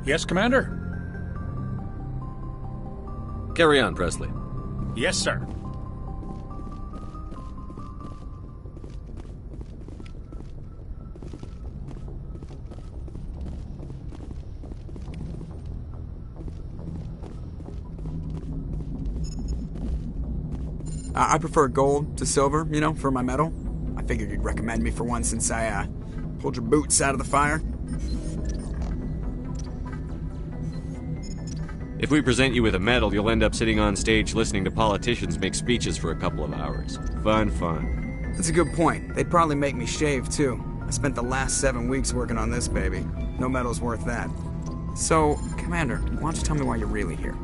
Yes, Commander? Carry on, Presley. Yes, sir. I prefer gold to silver, you know, for my medal. I figured you'd recommend me for one since I, pulled your boots out of the fire. If we present you with a medal, you'll end up sitting on stage listening to politicians make speeches for a couple of hours. Fun. That's a good point. They'd probably make me shave, too. I spent the last 7 weeks working on this baby. No medal's worth that. So, Commander, why don't you tell me why you're really here?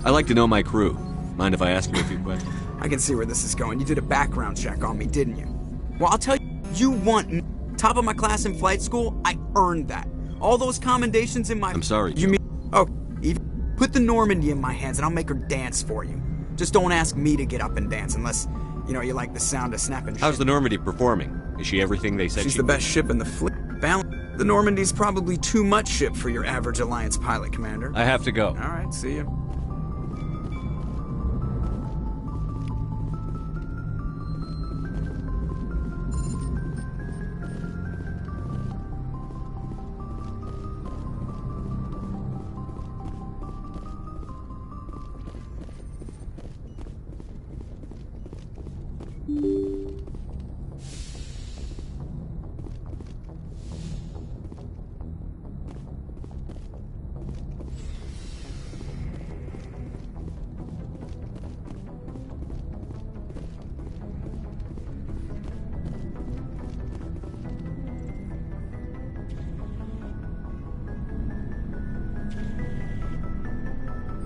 I like to know my crew. Mind if I ask you a few questions? I can see where this is going. You did a background check on me, didn't you? Well, I'll tell you, you want me. Top of my class in flight school, I earned that. All those commendations in my... I'm sorry, You mean... Oh, even... Put the Normandy in my hands and I'll make her dance for you. Just don't ask me to get up and dance unless, you know, you like the sound of snapping shit. How's the Normandy performing? Is she everything they said She's the best ship in the fleet. The Normandy's probably too much ship for your average Alliance pilot, Commander. I have to go. All right, see you.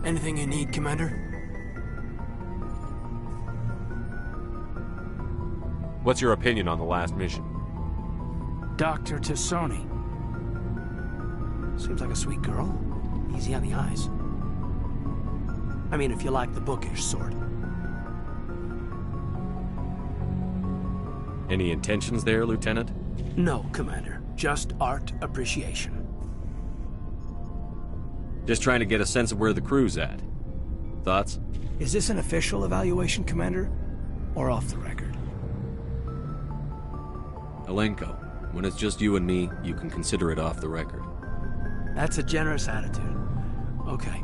Anything you need, Commander? What's your opinion on the last mission? Dr. Tassoni. Seems like a sweet girl. Easy on the eyes. I mean, if you like the bookish sort. Any intentions there, Lieutenant? No, Commander. Just art appreciation. Just trying to get a sense of where the crew's at. Thoughts? Is this an official evaluation, Commander? Or off the record? Alenko, when it's just you and me, you can consider it off the record. That's a generous attitude. Okay.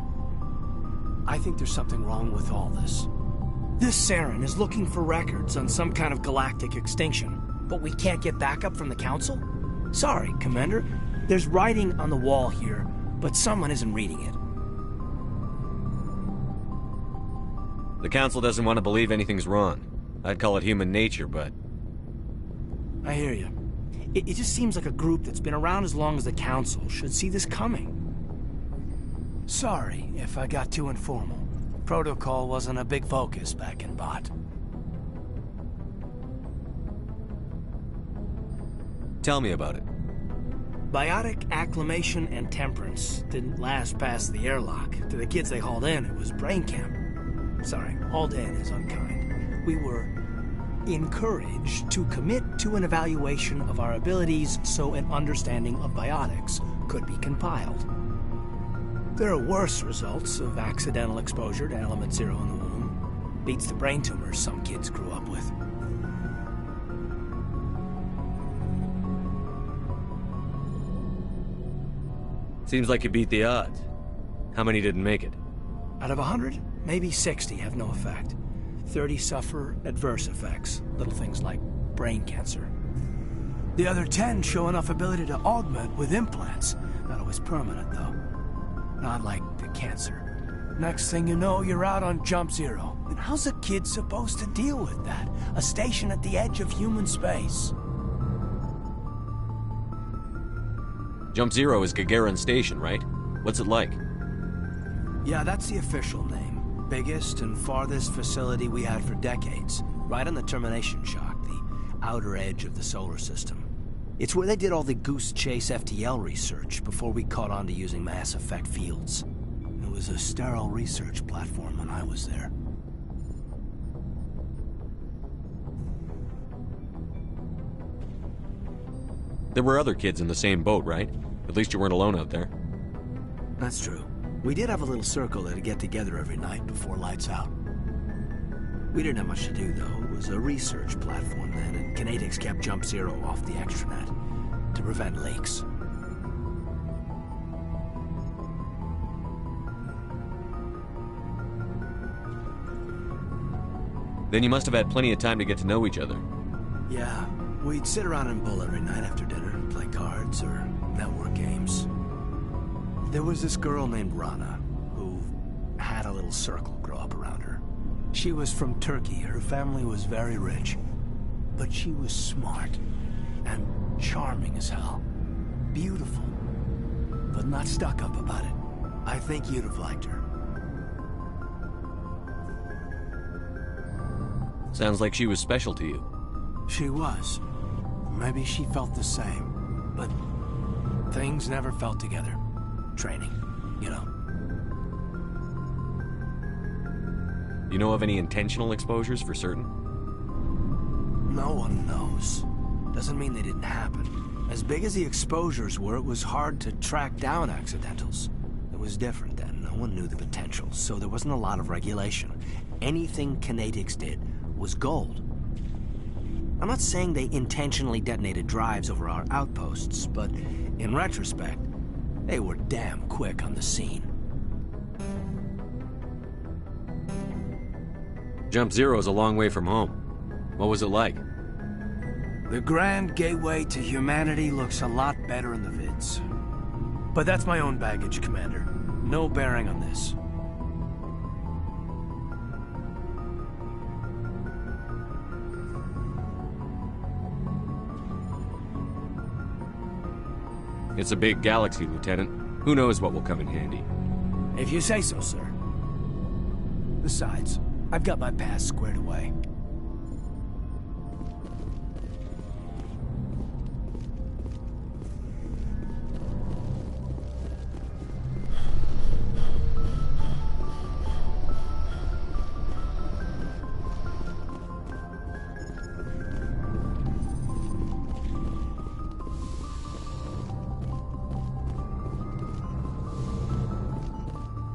I think there's something wrong with all this. This Saren is looking for records on some kind of galactic extinction, but we can't get backup from the Council? Sorry, Commander. There's writing on the wall here, but someone isn't reading it. The Council doesn't want to believe anything's wrong. I'd call it human nature, but... I hear you. It just seems like a group that's been around as long as the Council should see this coming. Sorry if I got too informal. Protocol wasn't a big focus back in Bot. Tell me about it. Biotic acclimation and temperance didn't last past the airlock. To the kids they hauled in, it was brain camp. Sorry, hauled in is unkind. We were encouraged to commit to an evaluation of our abilities so an understanding of biotics could be compiled. There are worse results of accidental exposure to element 0 in the womb. Beats the brain tumors some kids grew up with. Seems like you beat the odds. How many didn't make it? Out of 100, maybe 60 have no effect. 30 suffer adverse effects, little things like brain cancer. The other 10 show enough ability to augment with implants. Not always permanent, though. Not like the cancer. Next thing you know, you're out on Jump Zero. And how's a kid supposed to deal with that? A station at the edge of human space. Jump Zero is Gagarin Station, right? What's it like? Yeah, that's the official name. Biggest and farthest facility we had for decades. Right on the termination shock, the outer edge of the solar system. It's where they did all the Goose Chase FTL research before we caught on to using mass effect fields. It was a sterile research platform when I was there. There were other kids in the same boat, right? At least you weren't alone out there. That's true. We did have a little circle that'd get together every night before lights out. We didn't have much to do, though. It was a research platform then, and Kinetics kept Jump Zero off the extranet to prevent leaks. Then you must have had plenty of time to get to know each other. Yeah, we'd sit around and bull every night after dinner, play cards or network games. There was this girl named Rana, who had a little circle grow up around her. She was from Turkey. Her family was very rich. But she was smart and charming as hell. Beautiful, but not stuck up about it. I think you'd have liked her. Sounds like she was special to you. She was. Maybe she felt the same, but things never felt together. Training, you know. You know of any intentional exposures for certain? No one knows. Doesn't mean they didn't happen. As big as the exposures were, it was hard to track down accidentals. It was different then. No one knew the potential, so there wasn't a lot of regulation. Anything Kinetics did was gold. I'm not saying they intentionally detonated drives over our outposts, but in retrospect, they were damn quick on the scene. Jump Zero is a long way from home. What was it like? The Grand Gateway to Humanity looks a lot better in the vids. But that's my own baggage, Commander. No bearing on this. It's a big galaxy, Lieutenant. Who knows what will come in handy? If you say so, sir. Besides, I've got my past squared away.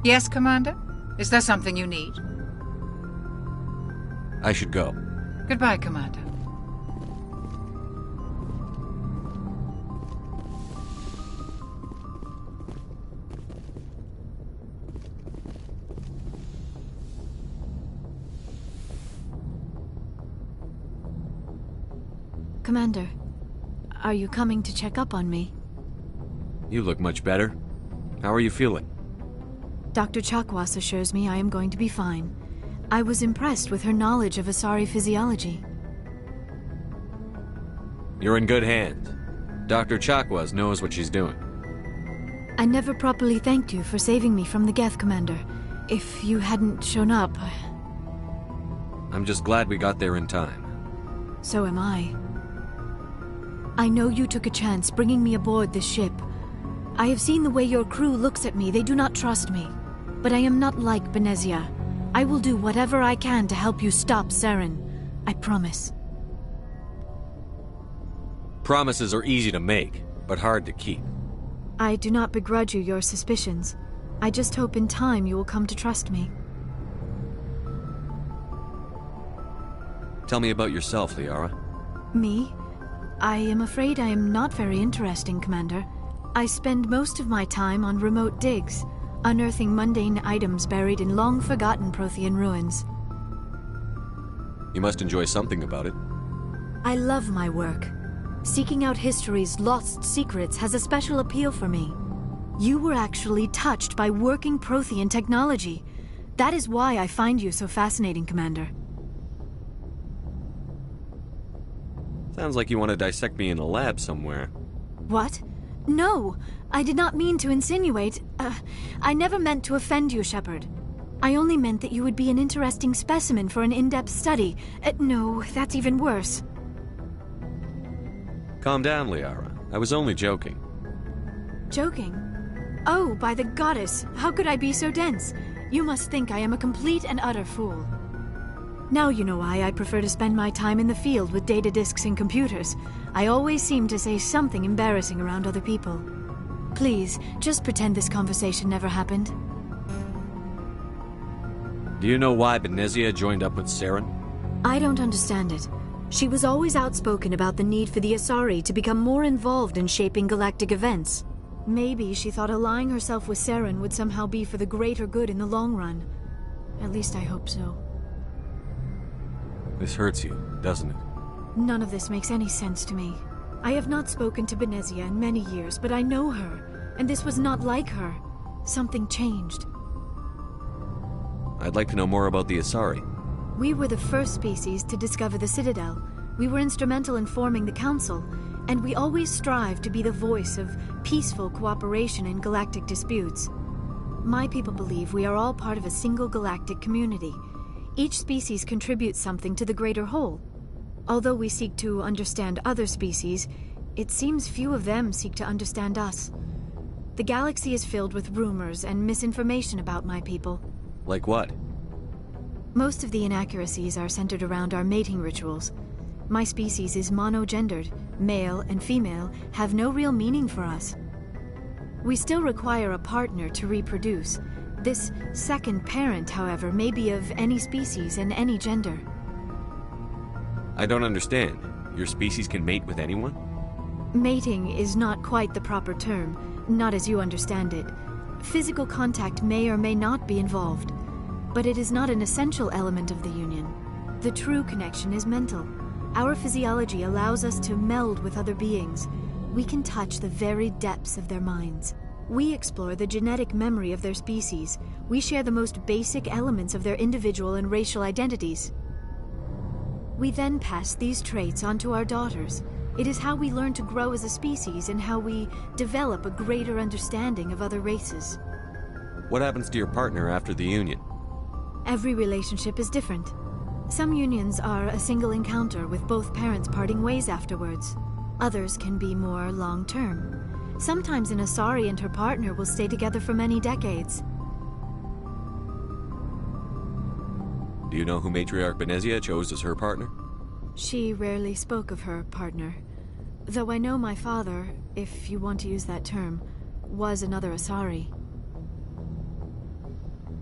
Yes, Commander? Is there something you need? I should go. Goodbye, Commander. Commander, are you coming to check up on me? You look much better. How are you feeling? Dr. Chakwas assures me I am going to be fine. I was impressed with her knowledge of Asari physiology. You're in good hands. Dr. Chakwas knows what she's doing. I never properly thanked you for saving me from the Geth, Commander. If you hadn't shown up... I'm just glad we got there in time. So am I. I know you took a chance bringing me aboard this ship. I have seen the way your crew looks at me. They do not trust me. But I am not like Benezia. I will do whatever I can to help you stop Saren. I promise. Promises are easy to make, but hard to keep. I do not begrudge you your suspicions. I just hope in time you will come to trust me. Tell me about yourself, Liara. Me? I am afraid I am not very interesting, Commander. I spend most of my time on remote digs, unearthing mundane items buried in long-forgotten Prothean ruins. You must enjoy something about it. I love my work. Seeking out history's lost secrets has a special appeal for me. You were actually touched by working Prothean technology. That is why I find you so fascinating, Commander. Sounds like you want to dissect me in a lab somewhere. What? No, I did not mean to insinuate. I never meant to offend you, Shepard. I only meant that you would be an interesting specimen for an in-depth study. No, that's even worse. Calm down, Liara. I was only joking. Joking? Oh, by the goddess, how could I be so dense? You must think I am a complete and utter fool. Now you know why I prefer to spend my time in the field with data disks and computers. I always seem to say something embarrassing around other people. Please, just pretend this conversation never happened. Do you know why Benezia joined up with Saren? I don't understand it. She was always outspoken about the need for the Asari to become more involved in shaping galactic events. Maybe she thought allying herself with Saren would somehow be for the greater good in the long run. At least I hope so. This hurts you, doesn't it? None of this makes any sense to me. I have not spoken to Benezia in many years, but I know her, and this was not like her. Something changed. I'd like to know more about the Asari. We were the first species to discover the Citadel. We were instrumental in forming the Council, and we always strive to be the voice of peaceful cooperation in galactic disputes. My people believe we are all part of a single galactic community. Each species contributes something to the greater whole. Although we seek to understand other species, it seems few of them seek to understand us. The galaxy is filled with rumors and misinformation about my people. Like what? Most of the inaccuracies are centered around our mating rituals. My species is monogendered. Male and female have no real meaning for us. We still require a partner to reproduce. This second parent, however, may be of any species and any gender. I don't understand. Your species can mate with anyone? Mating is not quite the proper term, not as you understand it. Physical contact may or may not be involved, but it is not an essential element of the union. The true connection is mental. Our physiology allows us to meld with other beings. We can touch the very depths of their minds. We explore the genetic memory of their species. We share the most basic elements of their individual and racial identities. We then pass these traits on to our daughters. It is how we learn to grow as a species and how we develop a greater understanding of other races. What happens to your partner after the union? Every relationship is different. Some unions are a single encounter with both parents parting ways afterwards. Others can be more long-term. Sometimes an Asari and her partner will stay together for many decades. Do you know who Matriarch Benezia chose as her partner? She rarely spoke of her partner. Though I know my father, if you want to use that term, was another Asari.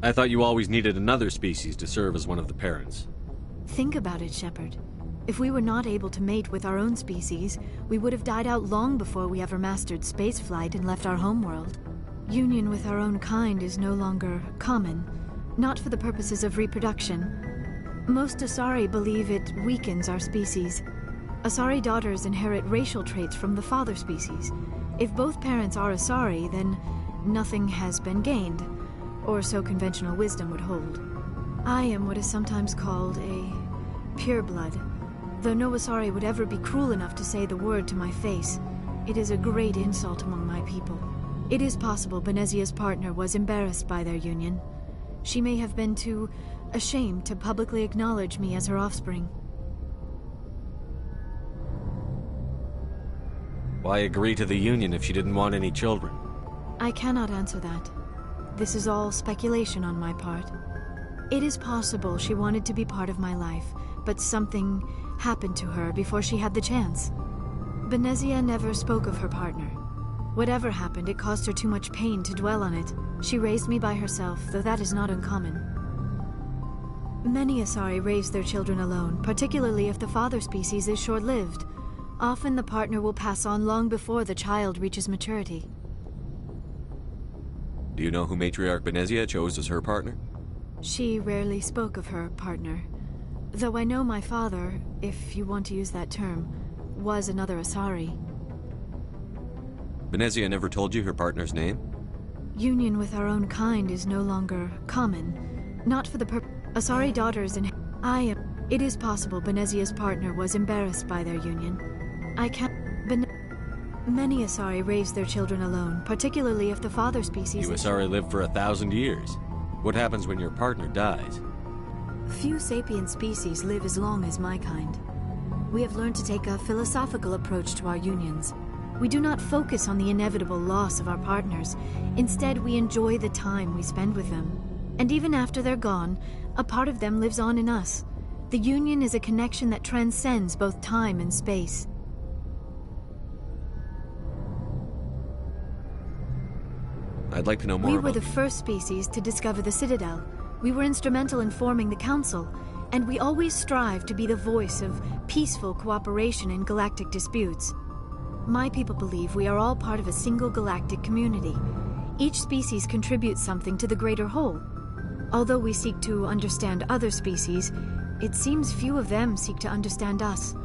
I thought you always needed another species to serve as one of the parents. Think about it, Shepard. If we were not able to mate with our own species, we would have died out long before we ever mastered spaceflight and left our homeworld. Union with our own kind is no longer common, not for the purposes of reproduction. Most Asari believe it weakens our species. Asari daughters inherit racial traits from the father species. If both parents are Asari, then nothing has been gained, or so conventional wisdom would hold. I am what is sometimes called a pureblood. Though no Asari would ever be cruel enough to say the word to my face, it is a great insult among my people. It is possible Benezia's partner was embarrassed by their union. She may have been too ashamed to publicly acknowledge me as her offspring. Why agree to the union if she didn't want any children? I cannot answer that. This is all speculation on my part. It is possible she wanted to be part of my life, but something happened to her before she had the chance. Benezia never spoke of her partner. Whatever happened, it caused her too much pain to dwell on it. She raised me by herself, though that is not uncommon. Many Asari raise their children alone, particularly if the father species is short-lived. Often the partner will pass on long before the child reaches maturity. Do you know who Matriarch Benezia chose as her partner? She rarely spoke of her partner. Though I know my father, if you want to use that term, was another Asari. Benezia never told you her partner's name? Union with our own kind is no longer common. Not for the Asari daughters and It is possible Benezia's partner was embarrassed by their union. I can't... Many Asari raise their children alone, particularly if the father species... You Asari live for 1,000 years. What happens when your partner dies? Few sapient species live as long as my kind. We have learned to take a philosophical approach to our unions. We do not focus on the inevitable loss of our partners. Instead, we enjoy the time we spend with them. And even after they're gone, a part of them lives on in us. The Union is a connection that transcends both time and space. I'd like to know more We about... were the first species to discover the Citadel. We were instrumental in forming the Council, and we always strive to be the voice of peaceful cooperation in galactic disputes. My people believe we are all part of a single galactic community. Each species contributes something to the greater whole. Although we seek to understand other species, it seems few of them seek to understand us.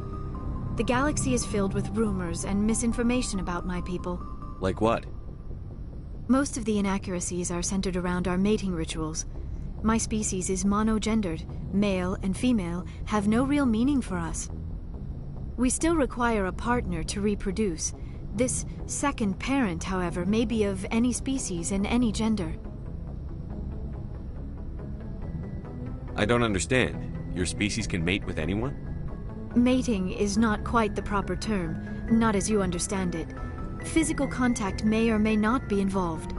The galaxy is filled with rumors and misinformation about my people. Like what? Most of the inaccuracies are centered around our mating rituals. My species is monogendered. Male and female have no real meaning for us. We still require a partner to reproduce. This second parent, however, may be of any species and any gender. I don't understand. Your species can mate with anyone? Mating is not quite the proper term, not as you understand it. Physical contact may or may not be involved,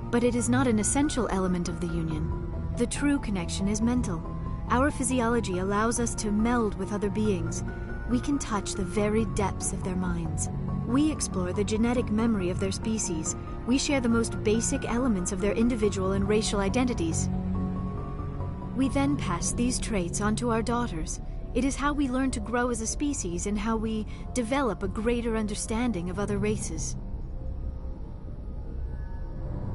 but it is not an essential element of the union. The true connection is mental. Our physiology allows us to meld with other beings. We can touch the very depths of their minds. We explore the genetic memory of their species. We share the most basic elements of their individual and racial identities. We then pass these traits on to our daughters. It is how we learn to grow as a species and how we develop a greater understanding of other races.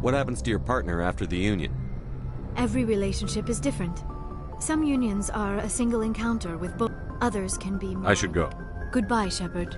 What happens to your partner after the union? Every relationship is different. Some unions are a single encounter with both. Others can be more... I should go. Goodbye, Shepard.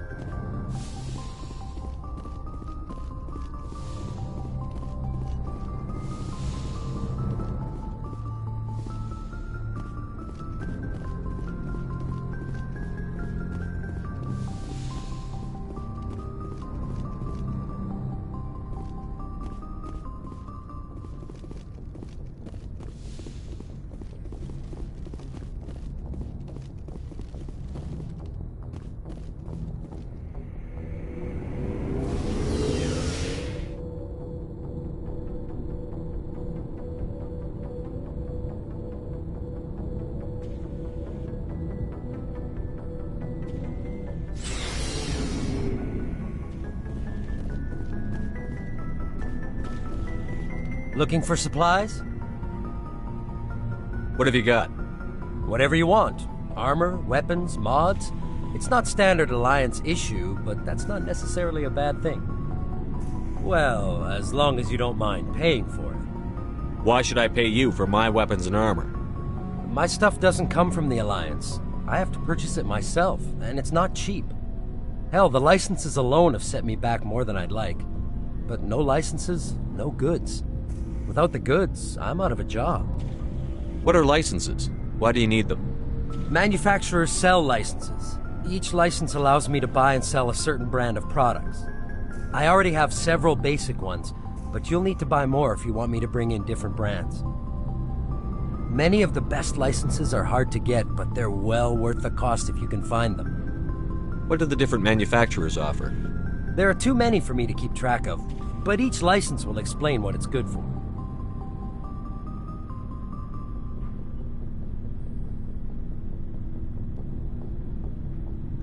Looking for supplies? What have you got? Whatever you want. Armor, weapons, mods. It's not standard Alliance issue, but that's not necessarily a bad thing. Well, as long as you don't mind paying for it. Why should I pay you for my weapons and armor? My stuff doesn't come from the Alliance. I have to purchase it myself, and it's not cheap. Hell, the licenses alone have set me back more than I'd like. But no licenses, no goods. Without the goods, I'm out of a job. What are licenses? Why do you need them? Manufacturers sell licenses. Each license allows me to buy and sell a certain brand of products. I already have several basic ones, but you'll need to buy more if you want me to bring in different brands. Many of the best licenses are hard to get, but they're well worth the cost if you can find them. What do the different manufacturers offer? There are too many for me to keep track of, but each license will explain what it's good for.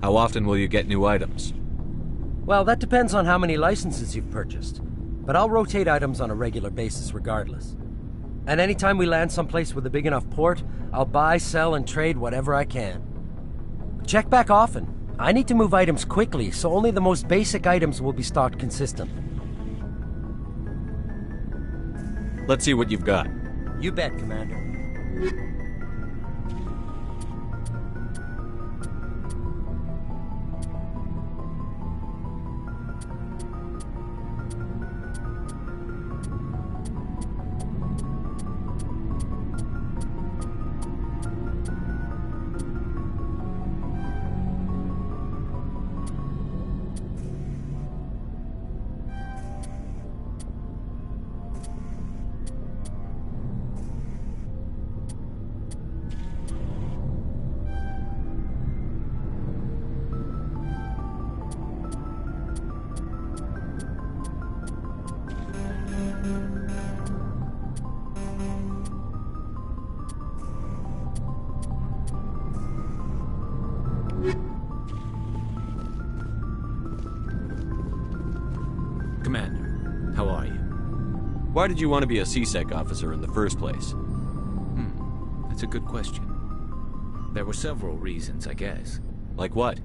How often will you get new items? Well, that depends on how many licenses you've purchased, but I'll rotate items on a regular basis regardless. And anytime we land someplace with a big enough port, I'll buy, sell, and trade whatever I can. Check back often. I need to move items quickly, so only the most basic items will be stocked consistently. Let's see what you've got. You bet, Commander. Why did you want to be a CSEC officer in the first place? That's a good question. There were several reasons, I guess. Like what?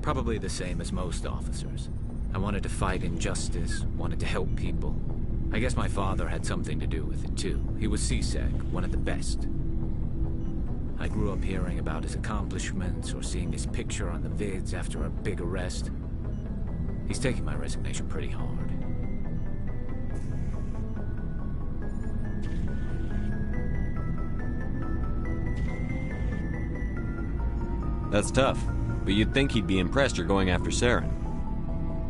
Probably the same as most officers. I wanted to fight injustice, wanted to help people. I guess my father had something to do with it, too. He was CSEC, one of the best. I grew up hearing about his accomplishments or seeing his picture on the vids after a big arrest. He's taking my resignation pretty hard. That's tough, but you'd think he'd be impressed you're going after Saren.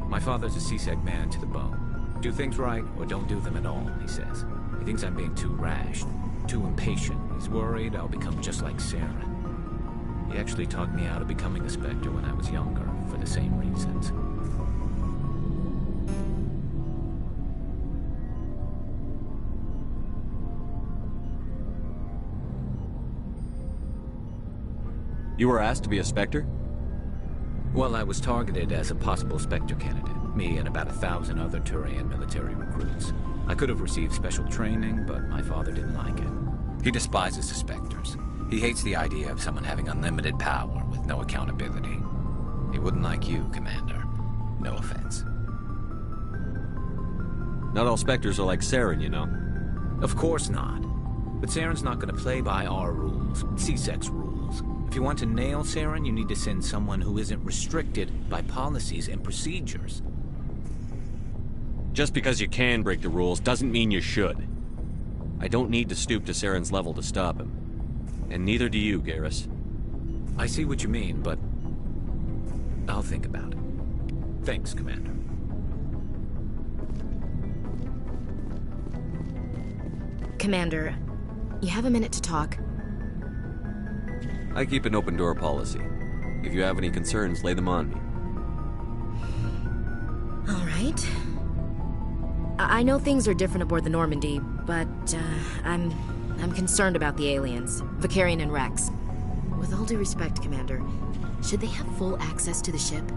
My father's a CSEC man to the bone. Do things right or don't do them at all, he says. He thinks I'm being too rash, too impatient. He's worried I'll become just like Saren. He actually talked me out of becoming a Spectre when I was younger, for the same reasons. You were asked to be a Spectre? Well, I was targeted as a possible Spectre candidate. Me and about 1,000 other Turian military recruits. I could have received special training, but my father didn't like it. He despises the Spectres. He hates the idea of someone having unlimited power with no accountability. He wouldn't like you, Commander. No offense. Not all Spectres are like Saren, you know. Of course not. But Saren's not going to play by our rules, CSEC's rules. If you want to nail Saren, you need to send someone who isn't restricted by policies and procedures. Just because you can break the rules doesn't mean you should. I don't need to stoop to Saren's level to stop him. And neither do you, Garrus. I see what you mean, but I'll think about it. Thanks, Commander. Commander, you have a minute to talk? I keep an open door policy. If you have any concerns, lay them on me. All right. I know things are different aboard the Normandy, but I'm concerned about the aliens, Vakarian and Rex. With all due respect, Commander, should they have full access to the ship?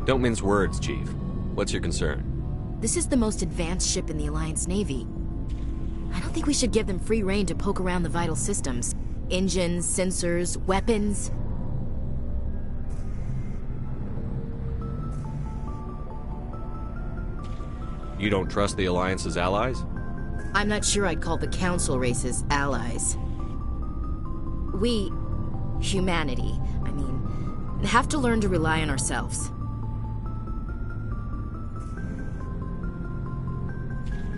Don't mince words, Chief. What's your concern? This is the most advanced ship in the Alliance Navy. I don't think we should give them free rein to poke around the vital systems. Engines, sensors, weapons. You don't trust the Alliance's allies? I'm not sure I'd call the Council races allies. We, humanity, have to learn to rely on ourselves.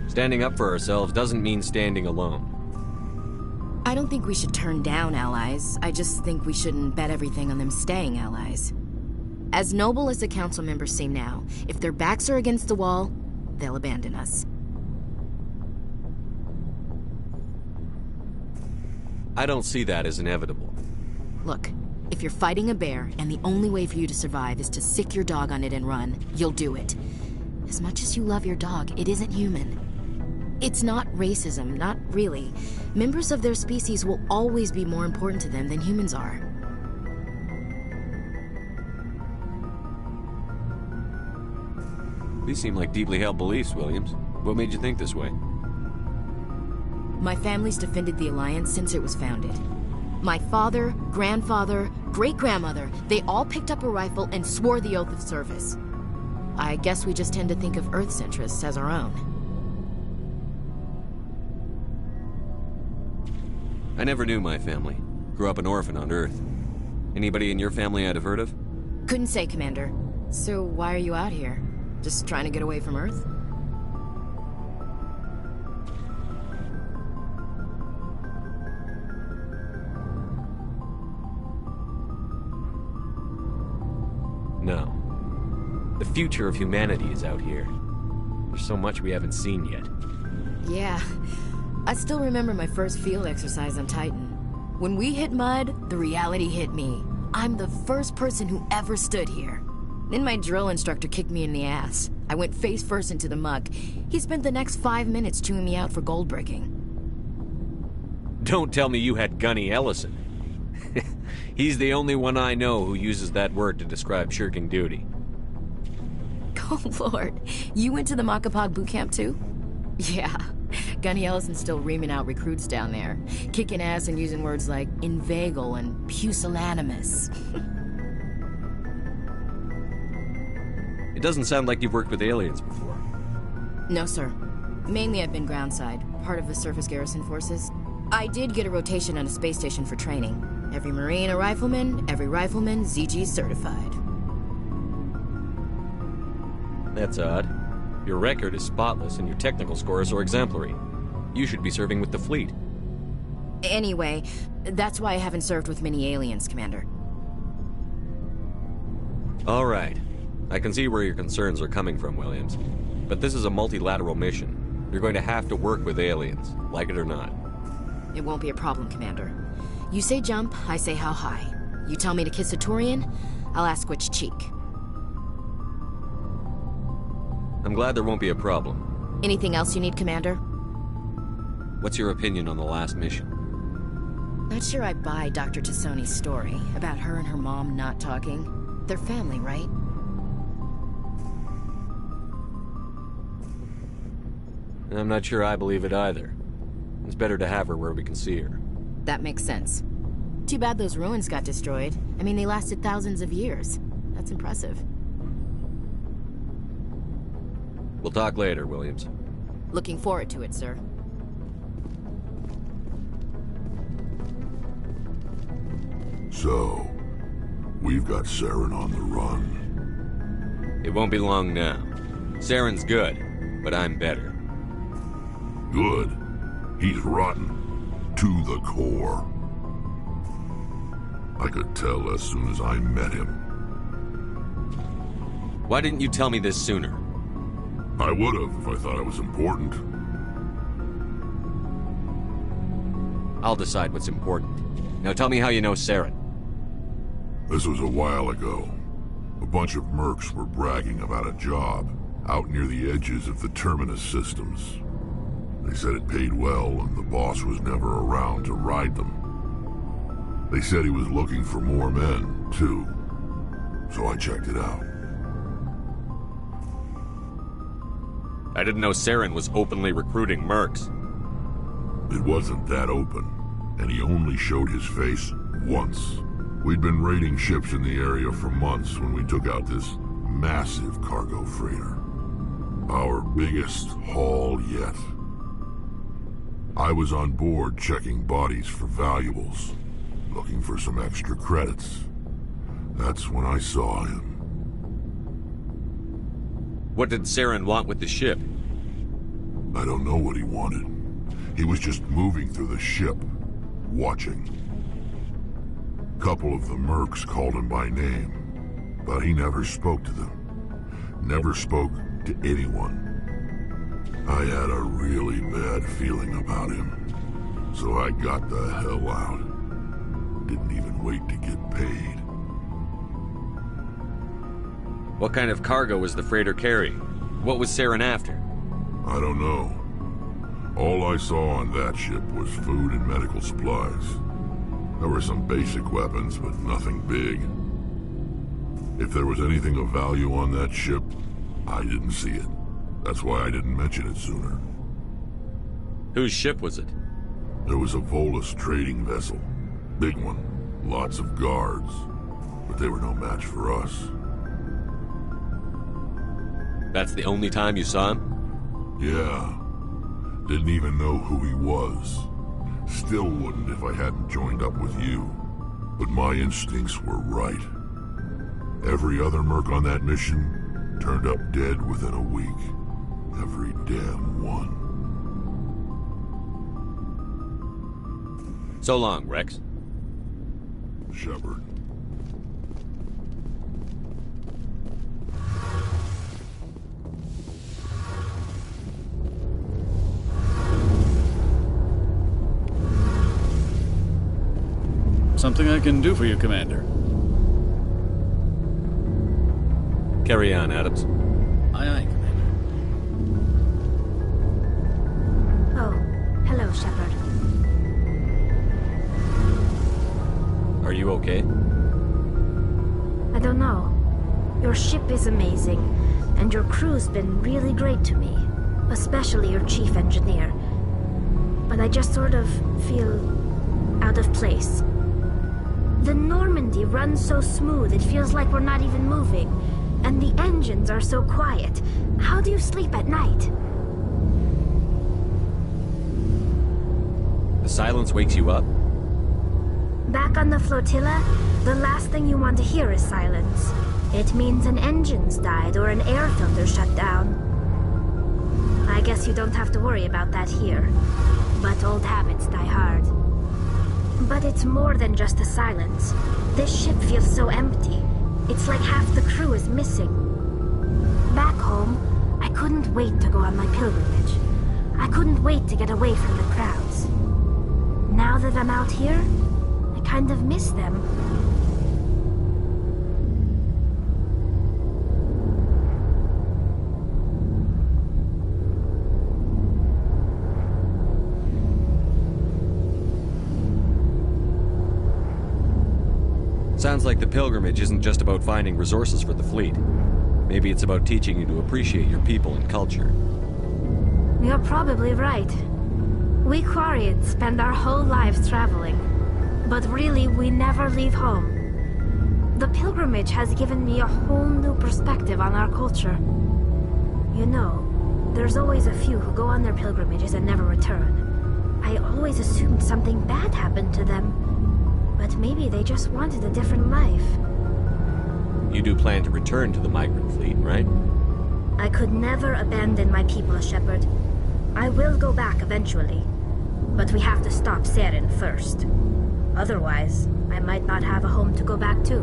Standing up for ourselves doesn't mean standing alone. I don't think we should turn down allies. I just think we shouldn't bet everything on them staying allies. As noble as the Council members seem now, if their backs are against the wall, they'll abandon us. I don't see that as inevitable. Look, if you're fighting a bear and the only way for you to survive is to sick your dog on it and run, you'll do it. As much as you love your dog, it isn't human. It's not racism, not really. Members of their species will always be more important to them than humans are. These seem like deeply held beliefs, Williams. What made you think this way? My family's defended the Alliance since it was founded. My father, grandfather, great-grandmother, they all picked up a rifle and swore the oath of service. I guess we just tend to think of Earth's interests as our own. I never knew my family. Grew up an orphan on Earth. Anybody in your family I'd have heard of? Couldn't say, Commander. So why are you out here? Just trying to get away from Earth? No. The future of humanity is out here. There's so much we haven't seen yet. Yeah. I still remember my first field exercise on Titan. When we hit mud, the reality hit me. I'm the first person who ever stood here. Then my drill instructor kicked me in the ass. I went face first into the muck. He spent the next 5 minutes chewing me out for gold breaking. Don't tell me you had Gunny Ellison. He's the only one I know who uses that word to describe shirking duty. Oh, Lord. You went to the Makapog boot camp, too? Yeah. Gunny Ellison's still reaming out recruits down there. Kicking ass and using words like inveigle and pusillanimous. It doesn't sound like you've worked with aliens before. No, sir. Mainly I've been groundside, part of the surface garrison forces. I did get a rotation on a space station for training. Every Marine a rifleman, every rifleman ZG certified. That's odd. Your record is spotless and your technical scores are exemplary. You should be serving with the fleet. Anyway, that's why I haven't served with many aliens, Commander. All right. I can see where your concerns are coming from, Williams. But this is a multilateral mission. You're going to have to work with aliens, like it or not. It won't be a problem, Commander. You say jump, I say how high. You tell me to kiss a Turian, I'll ask which cheek. I'm glad there won't be a problem. Anything else you need, Commander? What's your opinion on the last mission? Not sure I buy Dr. Tassoni's story about her and her mom not talking. They're family, right? I'm not sure I believe it either. It's better to have her where we can see her. That makes sense. Too bad those ruins got destroyed. I mean, they lasted thousands of years. That's impressive. We'll talk later, Williams. Looking forward to it, sir. So, we've got Saren on the run. It won't be long now. Saren's good, but I'm better. Good. He's rotten. To the core. I could tell as soon as I met him. Why didn't you tell me this sooner? I would have if I thought it was important. I'll decide what's important. Now tell me how you know Saren. This was a while ago. A bunch of mercs were bragging about a job out near the edges of the Terminus systems. They said it paid well and the boss was never around to ride them. They said he was looking for more men, too. So I checked it out. I didn't know Saren was openly recruiting mercs. It wasn't that open, and he only showed his face once. We'd been raiding ships in the area for months when we took out this massive cargo freighter. Our biggest haul yet. I was on board checking bodies for valuables, looking for some extra credits. That's when I saw him. What did Saren want with the ship? I don't know what he wanted. He was just moving through the ship, watching. A couple of the mercs called him by name, but he never spoke to them. Never spoke to anyone. I had a really bad feeling about him, so I got the hell out. Didn't even wait to get paid. What kind of cargo was the freighter carrying? What was Saren after? I don't know. All I saw on that ship was food and medical supplies. There were some basic weapons, but nothing big. If there was anything of value on that ship, I didn't see it. That's why I didn't mention it sooner. Whose ship was it? There was a Volus trading vessel. Big one. Lots of guards. But they were no match for us. That's the only time you saw him? Yeah. Didn't even know who he was. Still wouldn't if I hadn't joined up with you. But my instincts were right. Every other merc on that mission turned up dead within a week. Every damn one. So long, Rex. Shepard. Something I can do for you, Commander. Carry on, Adams. Aye, aye, Commander. Oh, hello, Shepard. Are you okay? I don't know. Your ship is amazing, and your crew's been really great to me, especially your chief engineer. But I just sort of feel out of place. The Normandy runs so smooth it feels like we're not even moving, and the engines are so quiet. How do you sleep at night? The silence wakes you up? Back on the flotilla, the last thing you want to hear is silence. It means an engine's died or an air filter shut down. I guess you don't have to worry about that here. But old habits die hard. But it's more than just the silence. This ship feels so empty. It's like half the crew is missing. Back home, I couldn't wait to go on my pilgrimage. I couldn't wait to get away from the crowds. Now that I'm out here, I kind of miss them. Sounds like the pilgrimage isn't just about finding resources for the fleet. Maybe it's about teaching you to appreciate your people and culture. You're probably right. We Quarians spend our whole lives traveling, but really we never leave home. The pilgrimage has given me a whole new perspective on our culture. You know, there's always a few who go on their pilgrimages and never return. I always assumed something bad happened to them, but maybe they just wanted a different life. You do plan to return to the migrant fleet, right? I could never abandon my people, Shepard. I will go back eventually, but we have to stop Saren first. Otherwise, I might not have a home to go back to.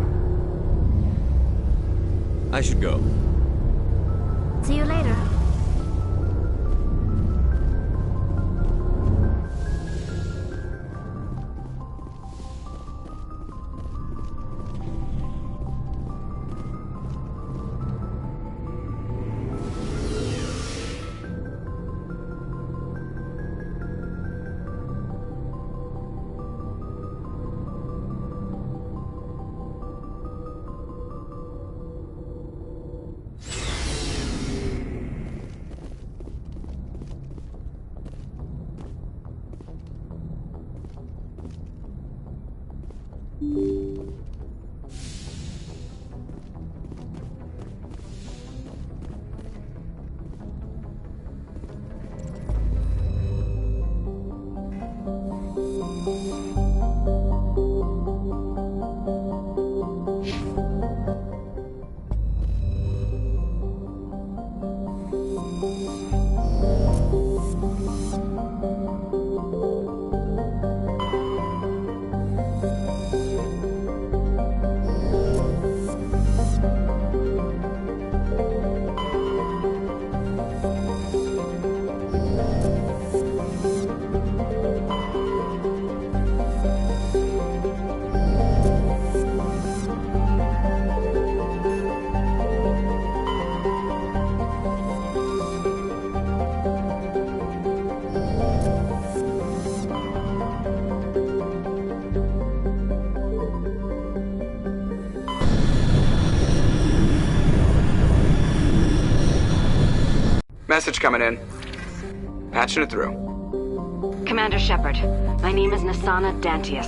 I should go. See you later. Message coming in. Patching it through. Commander Shepard, my name is Nassana Dantius.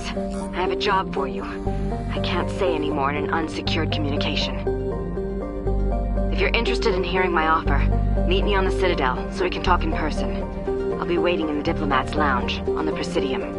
I have a job for you. I can't say any more in an unsecured communication. If you're interested in hearing my offer, meet me on the Citadel so we can talk in person. I'll be waiting in the Diplomat's Lounge on the Presidium.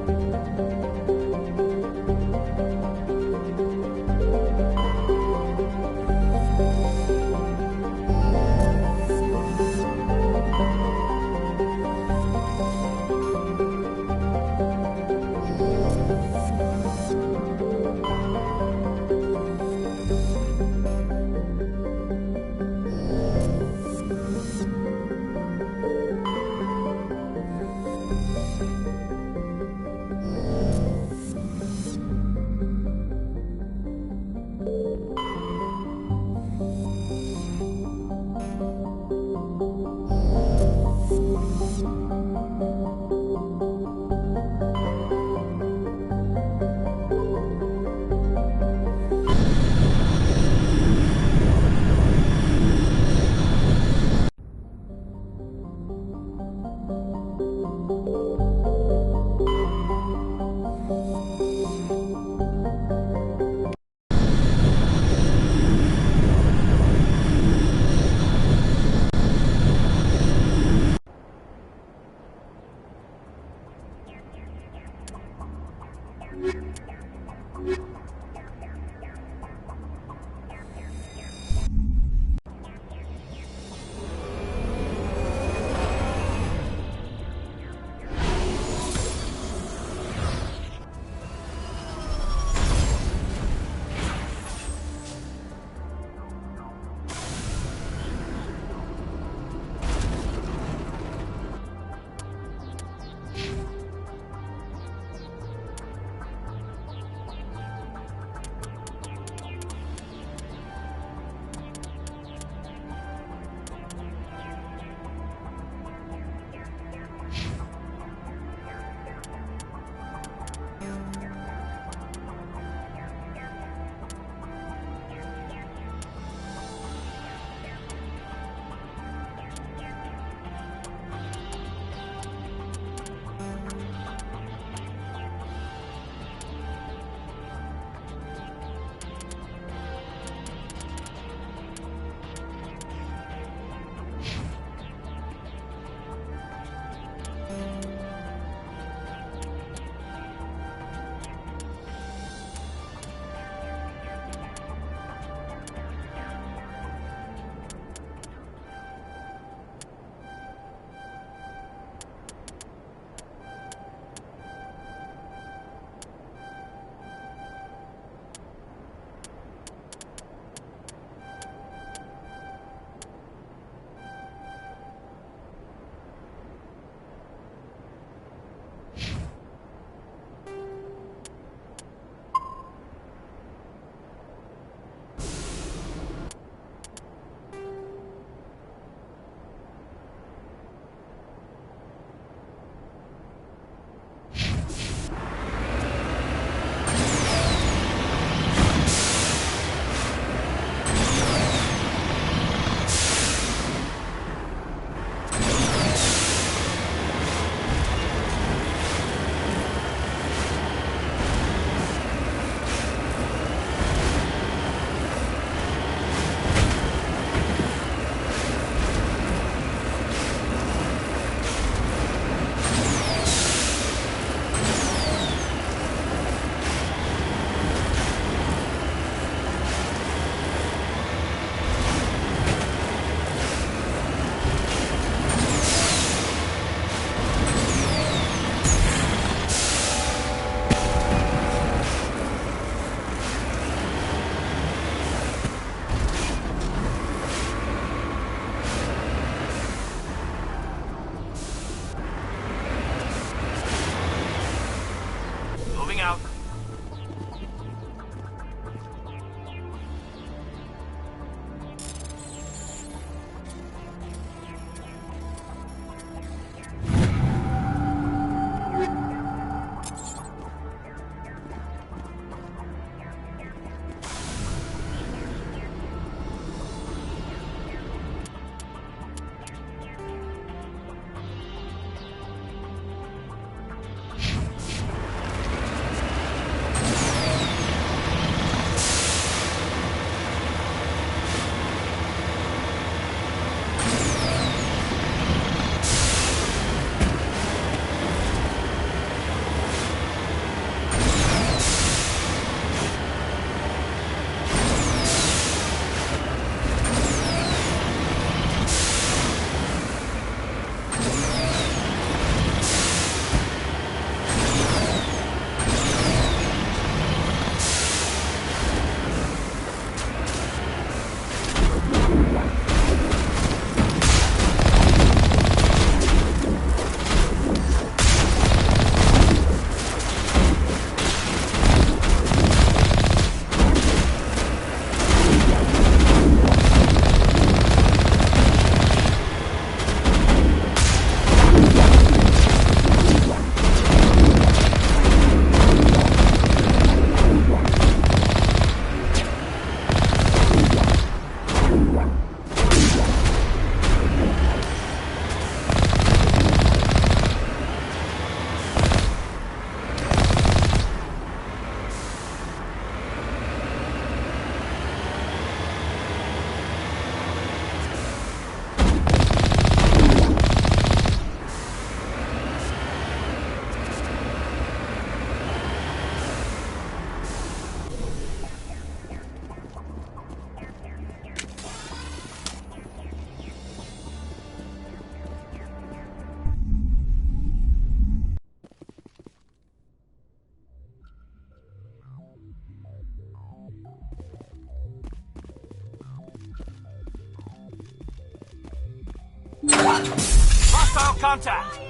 Hostile contact!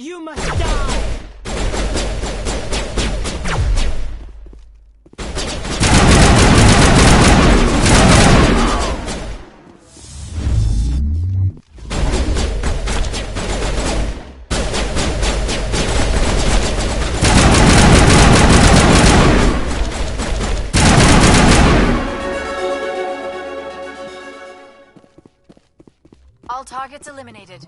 You must die! All targets eliminated.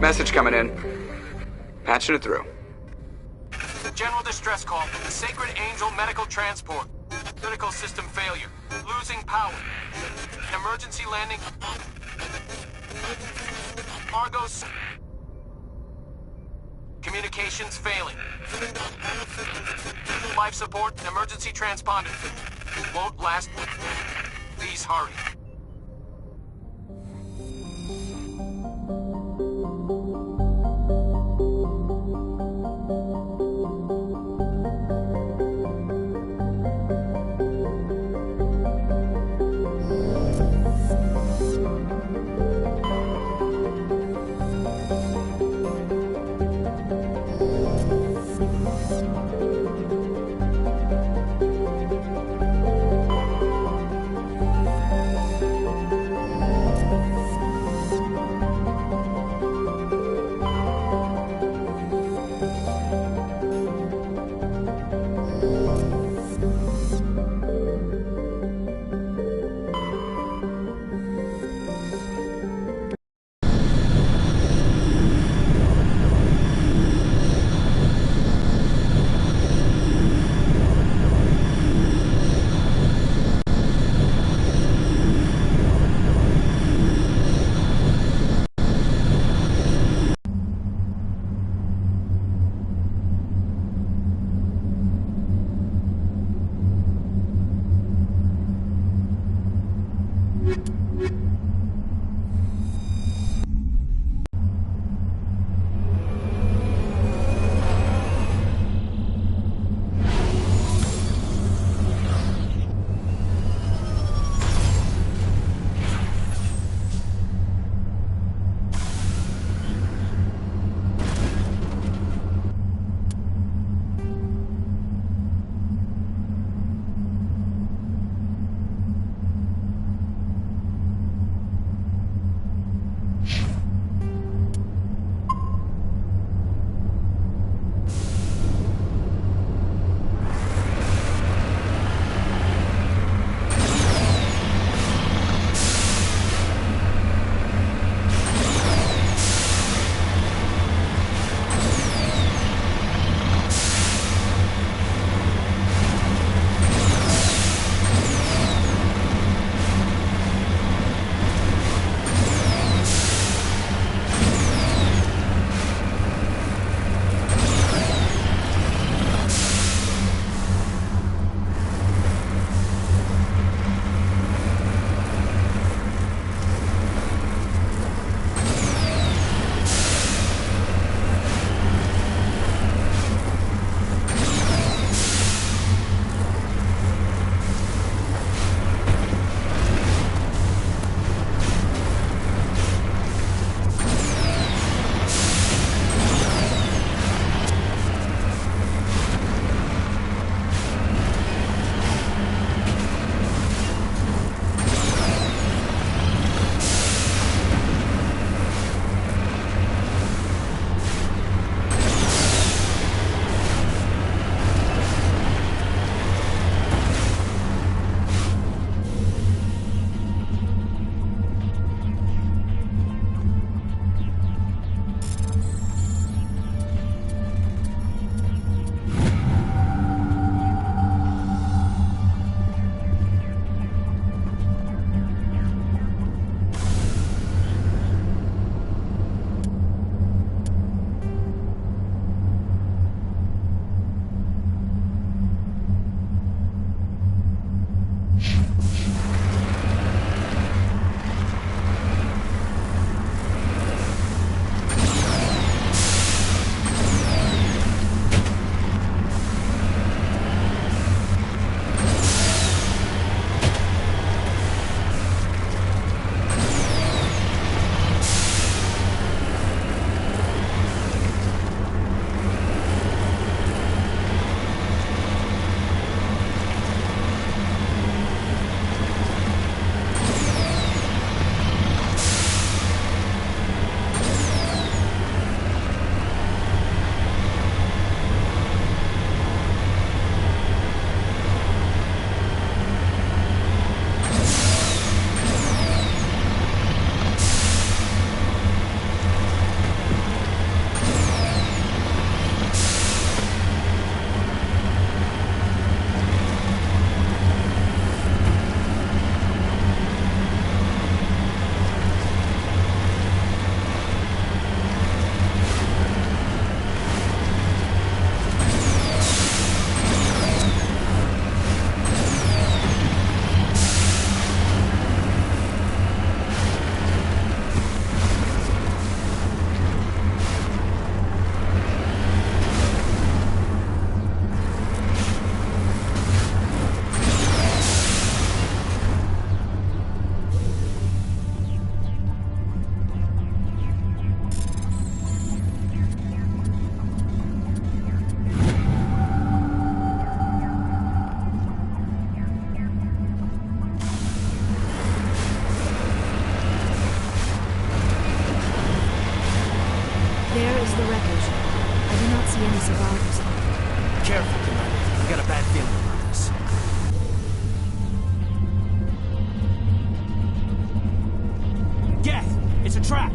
Message coming in. Patching it through. General distress call. Sacred Angel medical transport. Critical system failure. Losing power. Emergency landing. Argos. Communications failing. Life support. Emergency transponder. Won't last. Please hurry. careful, Commander. I got a bad feeling about this. Geth! It's a trap!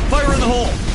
Fire in the hole!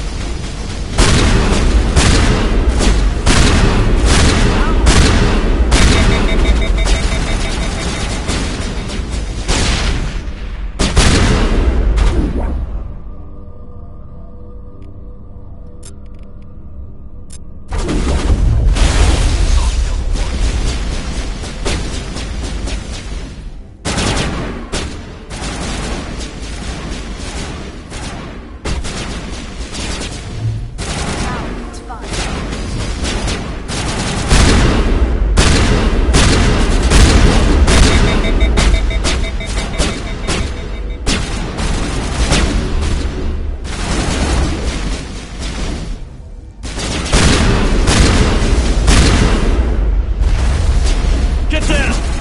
Get down!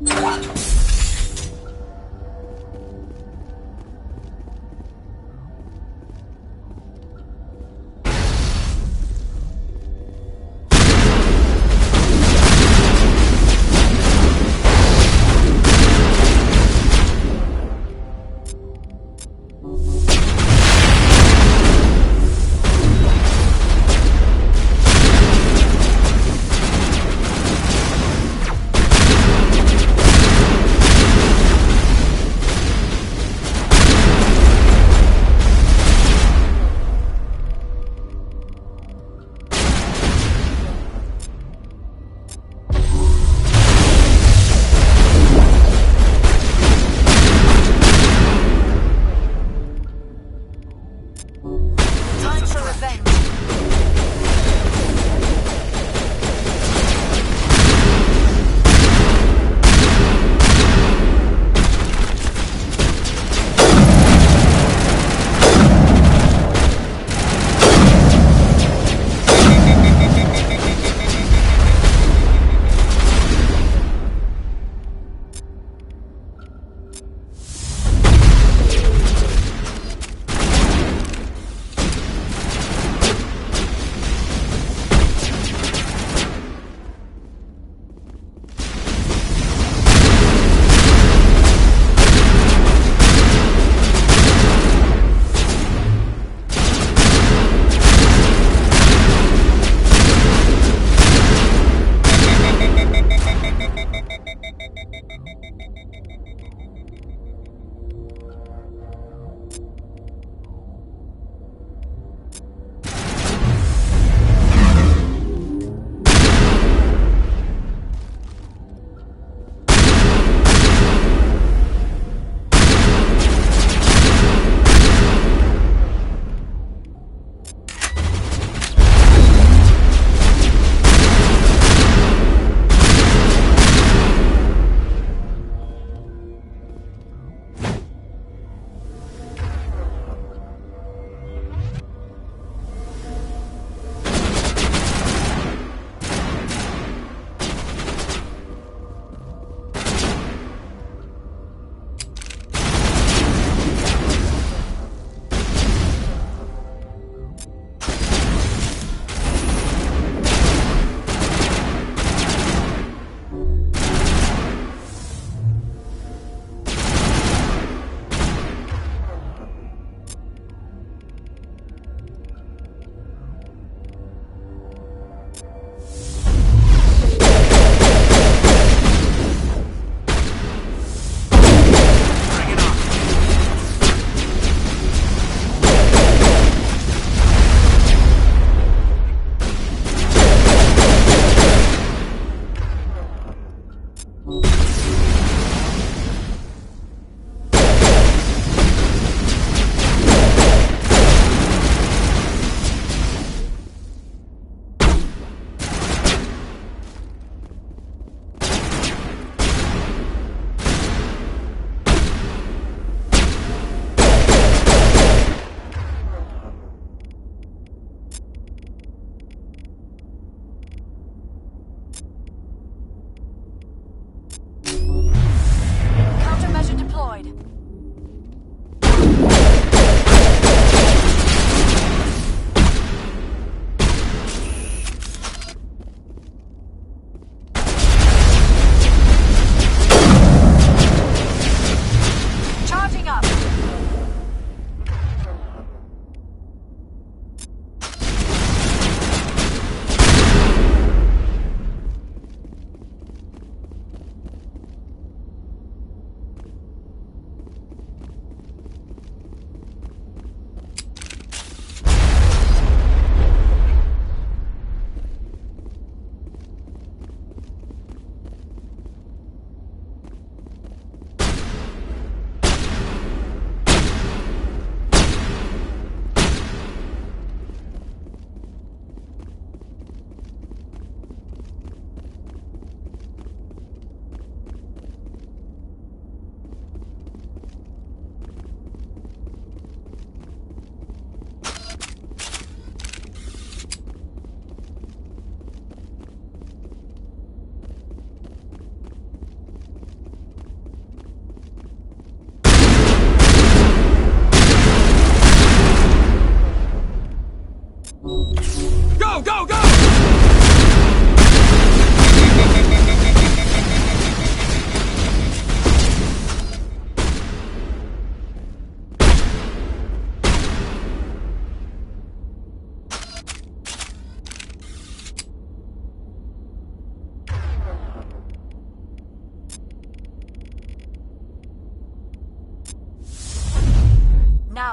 Time for revenge.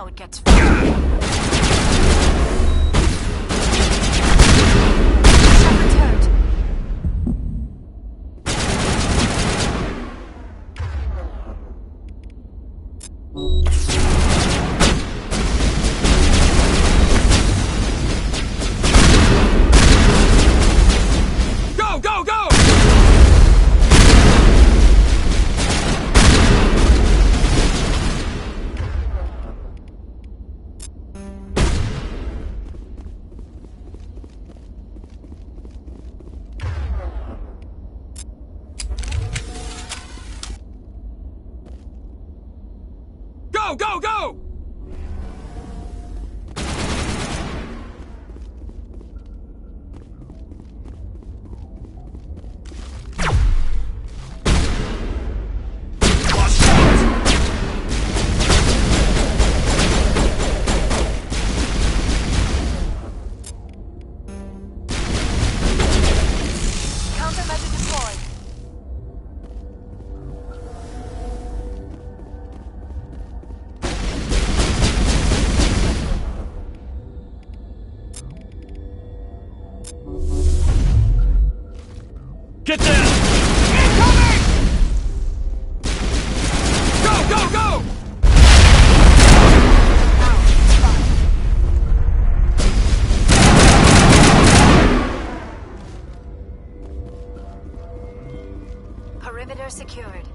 how it gets fixed. Shepard's hurt. Go, go, go! Go, go, go! Countermeasure deployed. Get down! Incoming! Go, go, go! Perimeter secured.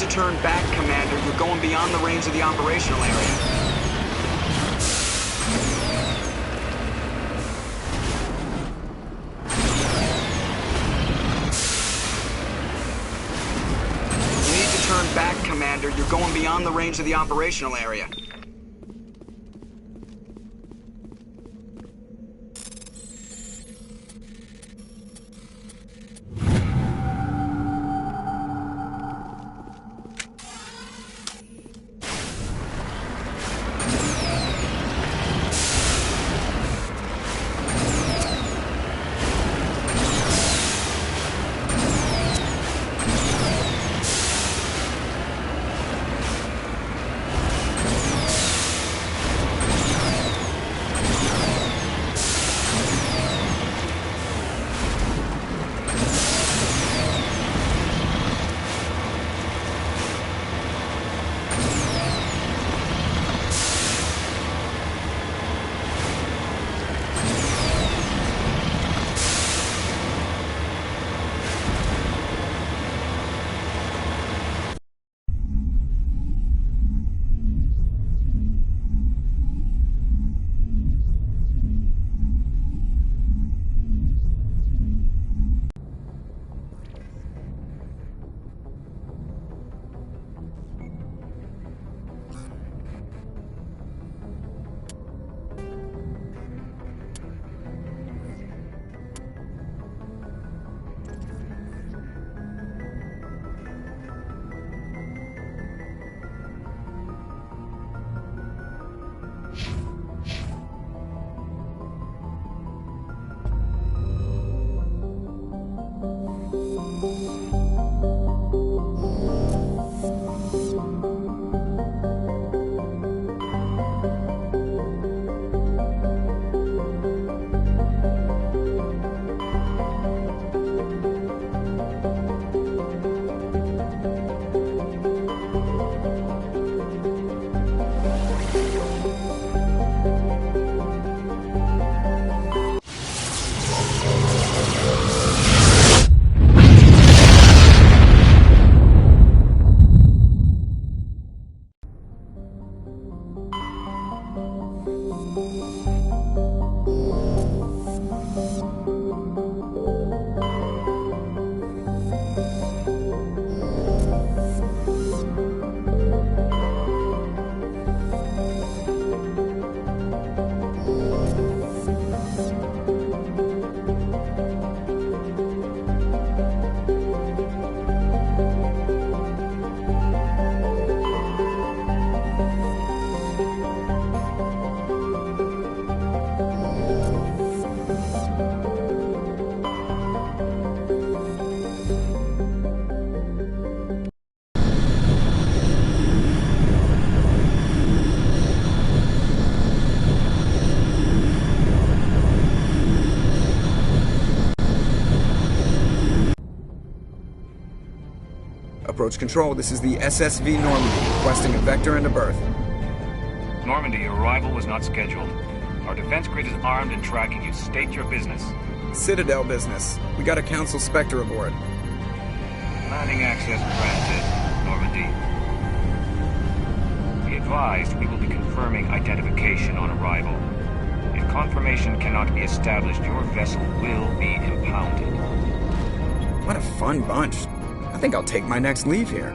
to turn back, Commander. You're going beyond the range of the operational area. Back, Commander. You're going beyond the range of the operational area. Approach control, this is the SSV Normandy, requesting a vector and a berth. Normandy, your arrival was not scheduled. Our defense grid is armed and tracking you. State your business. Citadel business. We got a Council Spectre aboard. Landing access granted, Normandy. Be advised, we will be confirming identification on arrival. If confirmation cannot be established, your vessel will be impounded. What a fun bunch. I think I'll take my next leave here.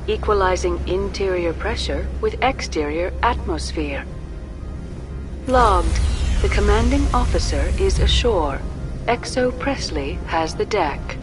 Equalizing interior pressure with exterior atmosphere. Logged. The commanding officer is ashore. Exo Presley has the deck.